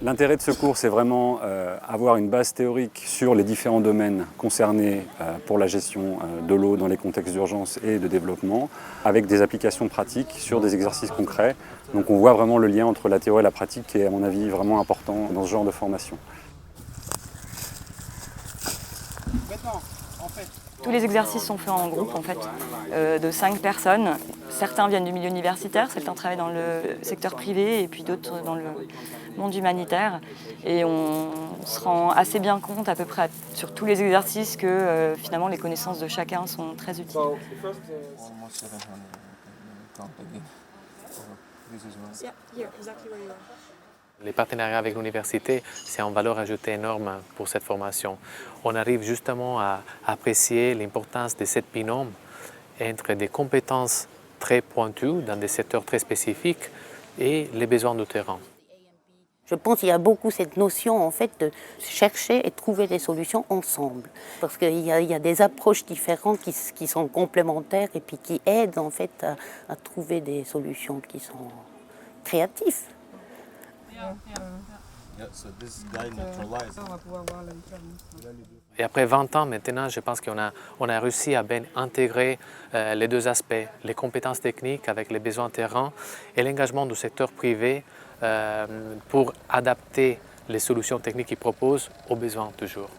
L'intérêt de ce cours, c'est vraiment avoir une base théorique sur les différents domaines concernés pour la gestion de l'eau dans les contextes d'urgence et de développement, avec des applications pratiques sur des exercices concrets. Donc on voit vraiment le lien entre la théorie et la pratique qui est, à mon avis, vraiment important dans ce genre de formation. Tous les exercices sont faits en groupe, en fait, de 5 personnes. Certains viennent du milieu universitaire, certains travaillent dans le secteur privé et puis d'autres dans le monde humanitaire. Et on se rend assez bien compte, à peu près sur tous les exercices, que finalement les connaissances de chacun sont très utiles. Les partenariats avec l'université, c'est une valeur ajoutée énorme pour cette formation. On arrive justement à apprécier l'importance de cette binôme entre des compétences très pointues dans des secteurs très spécifiques et les besoins du terrain. Je pense qu'il y a beaucoup cette notion en fait de chercher et trouver des solutions ensemble. Parce qu'il y a des approches différentes qui sont complémentaires et puis qui aident en fait à trouver des solutions qui sont créatives. Et après 20 ans maintenant, je pense qu'on a réussi à bien intégrer les deux aspects, les compétences techniques avec les besoins terrain et l'engagement du secteur privé pour adapter les solutions techniques qu'ils proposent aux besoins du jour.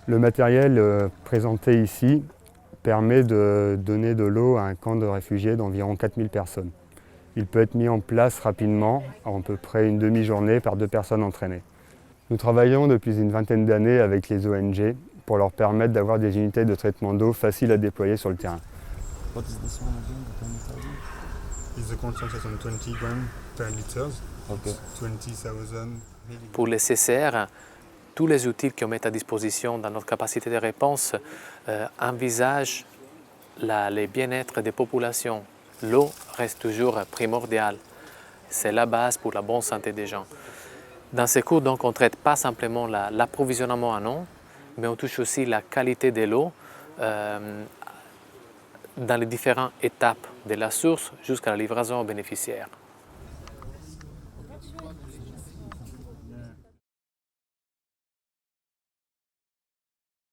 Le matériel présenté ici permet de donner de l'eau à un camp de réfugiés d'environ 4000 personnes. Il peut être mis en place rapidement, à peu près une demi-journée par 2 personnes entraînées. Nous travaillons depuis une vingtaine d'années avec les ONG pour leur permettre d'avoir des unités de traitement d'eau faciles à déployer sur le terrain. Pour les CCR, tous les outils qu'on met à disposition dans notre capacité de réponse envisagent le bien-être des populations. L'eau reste toujours primordiale. C'est la base pour la bonne santé des gens. Dans ces cours, donc, on ne traite pas simplement l'approvisionnement en eau, mais on touche aussi la qualité de l'eau dans les différentes étapes de la source jusqu'à la livraison aux bénéficiaires.